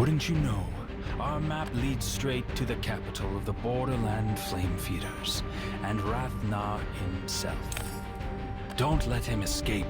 Wouldn't you know, our map leads straight to the capital of the Borderland Flame Feeders, and Rathna himself. Don't let him escape.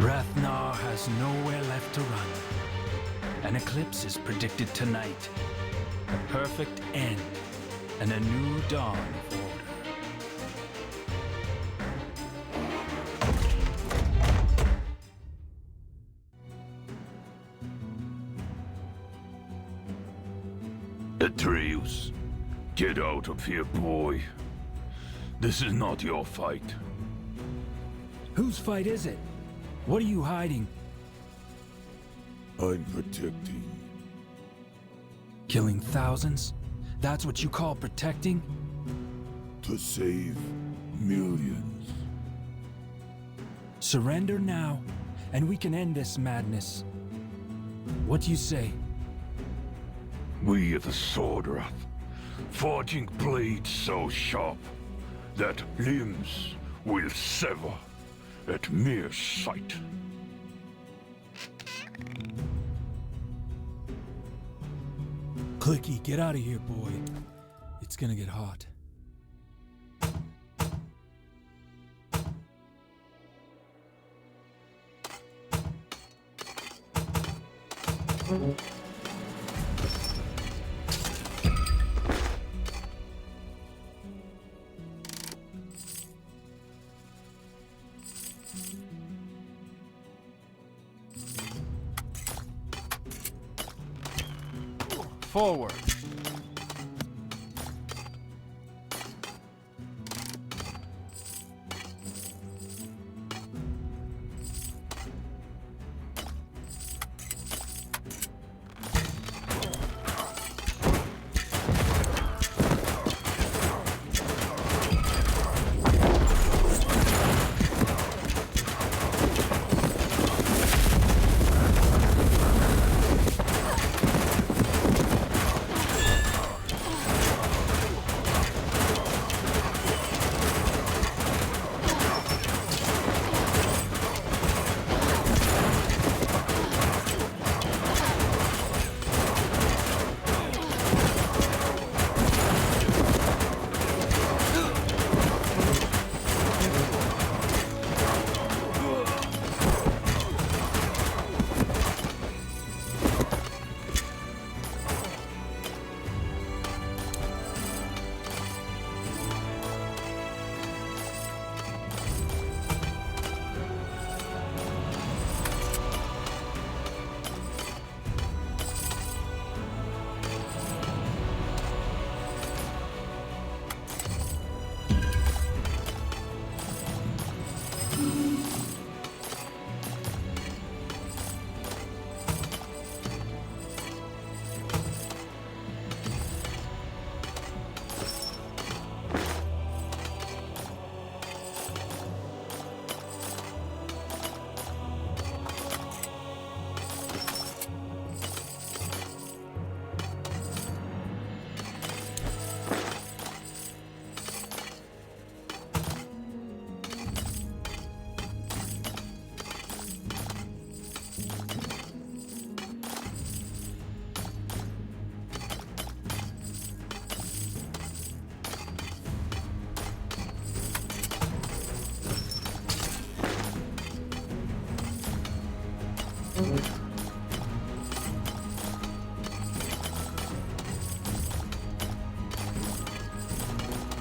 Rathnar has nowhere left to run. An eclipse is predicted tonight. A perfect end and a new dawn of order. Atreus, get out of here, boy. This is not your fight. Whose fight is it? What are you hiding? I'm protecting. Killing thousands? That's what you call protecting? To save millions. Surrender now, and we can end this madness. What do you say? We are the Swordwrath, forging blades so sharp that limbs will sever at mere sight. Clicky, get out of here, boy. It's gonna get hot. Forward.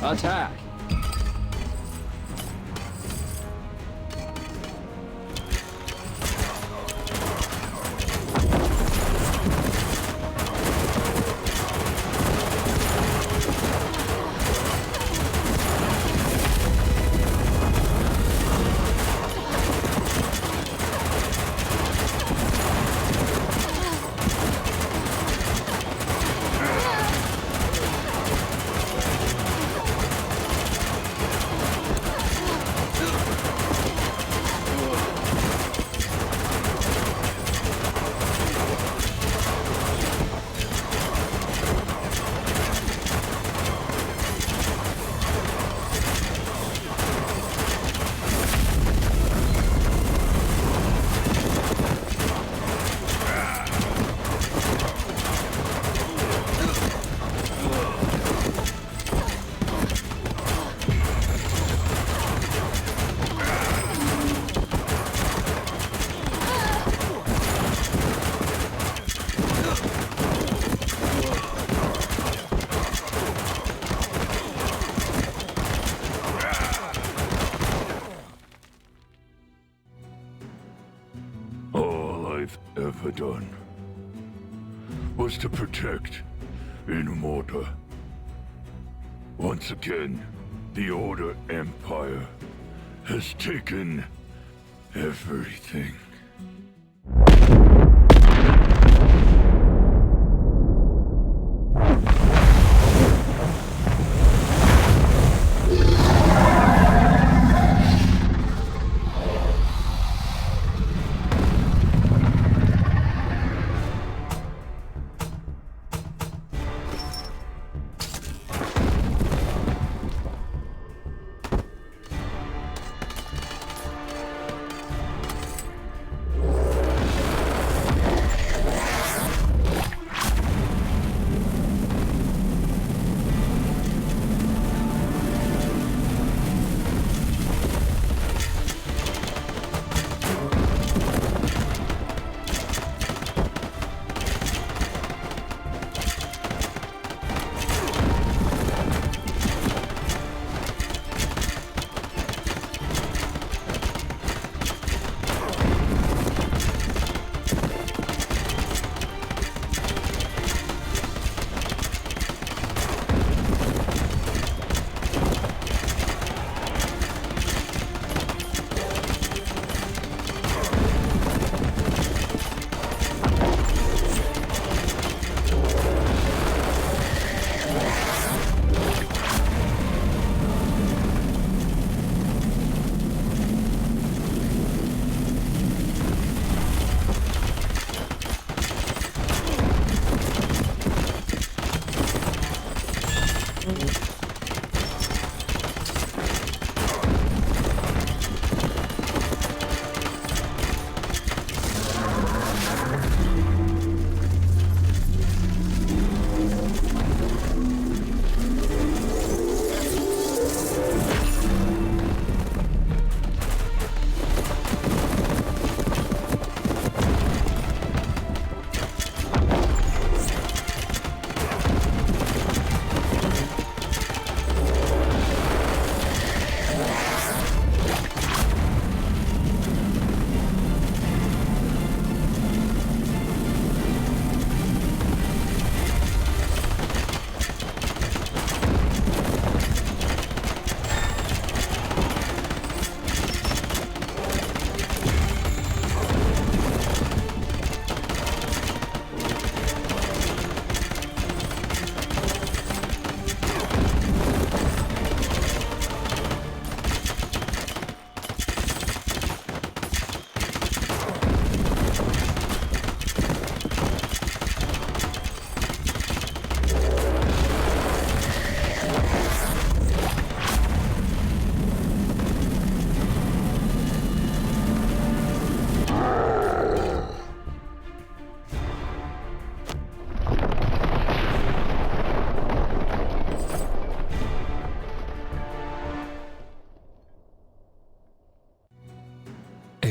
Attack! ever done was to protect in order. Once again, the Order Empire has taken everything.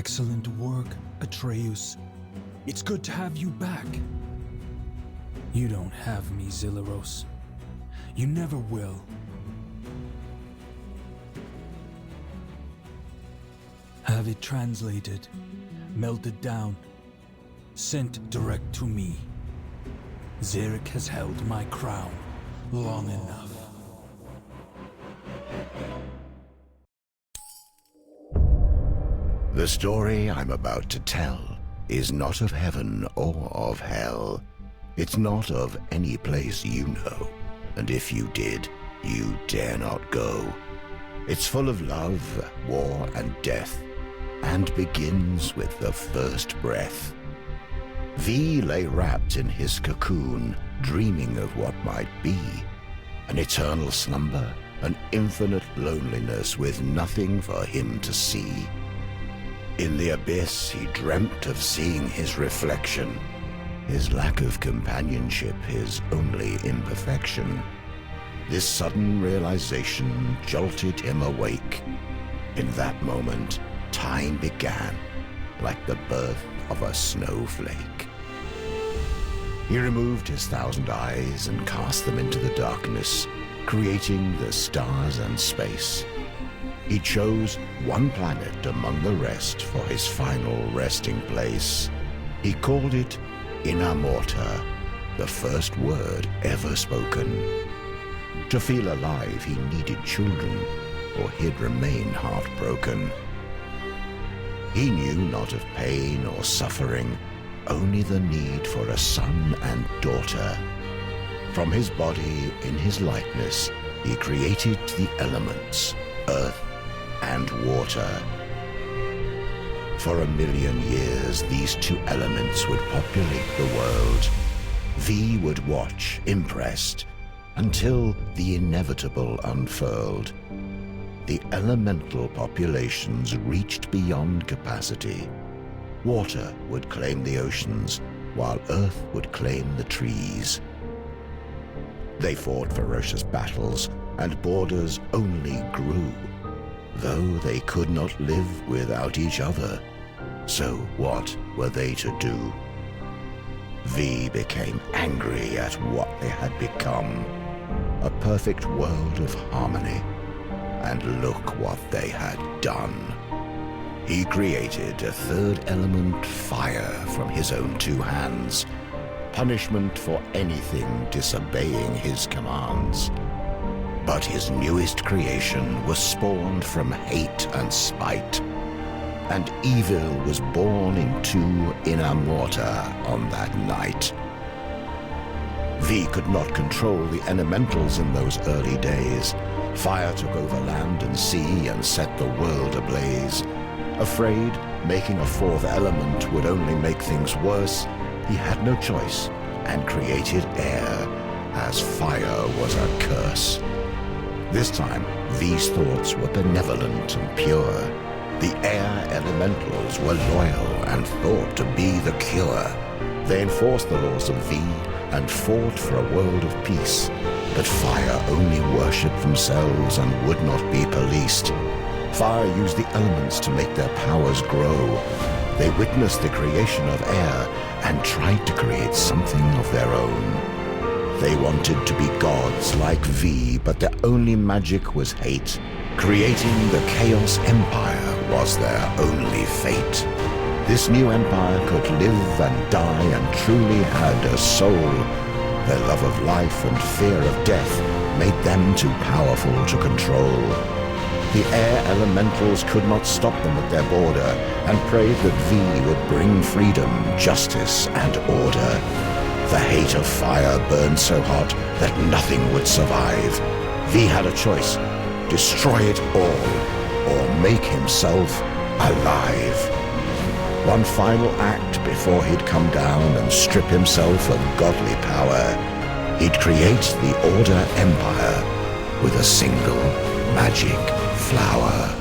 Excellent work, Atreus. It's good to have you back. You don't have me, Zilleros. You never will. Have it translated, melted down, sent direct to me. Zarek has held my crown long enough. The story I'm about to tell is not of heaven or of hell. It's not of any place you know, and if you did, you dare not go. It's full of love, war, and death, and begins with the first breath. V lay wrapped in his cocoon, dreaming of what might be. An eternal slumber, an infinite loneliness with nothing for him to see. In the abyss, he dreamt of seeing his reflection, his lack of companionship, his only imperfection. This sudden realization jolted him awake. In that moment, time began, like the birth of a snowflake. He removed his 1,000 eyes and cast them into the darkness, creating the stars and space. He chose one planet among the rest for his final resting place. He called it Inamorta, the first word ever spoken. To feel alive, he needed children, or he'd remain heartbroken. He knew not of pain or suffering, only the need for a son and daughter. From his body, in his likeness, he created the elements, earth and water. For 1,000,000 years, these two elements would populate the world. V would watch, impressed, until the inevitable unfurled. The elemental populations reached beyond capacity. Water would claim the oceans, while earth would claim the trees. They fought ferocious battles, and borders only grew, though they could not live without each other. So what were they to do? V became angry at what they had become, a perfect world of harmony. And look what they had done. He created a third element, fire, from his own two hands, punishment for anything disobeying his commands. But his newest creation was spawned from hate and spite, and evil was born into Inamorta on that night. V could not control the elementals in those early days. Fire took over land and sea and set the world ablaze. Afraid making a fourth element would only make things worse, he had no choice and created air, as fire was a curse. This time, V's thoughts were benevolent and pure. The air elementals were loyal and thought to be the cure. They enforced the laws of V and fought for a world of peace. But fire only worshipped themselves and would not be policed. Fire used the elements to make their powers grow. They witnessed the creation of air and tried to create something of their own. They wanted to be gods like V, but their only magic was hate. Creating the Chaos Empire was their only fate. This new empire could live and die and truly had a soul. Their love of life and fear of death made them too powerful to control. The air elementals could not stop them at their border and prayed that V would bring freedom, justice, and order. The hate of fire burned so hot that nothing would survive. V had a choice: destroy it all or make himself alive. One final act before he'd come down and strip himself of godly power. He'd create the Order Empire with a single magic flower.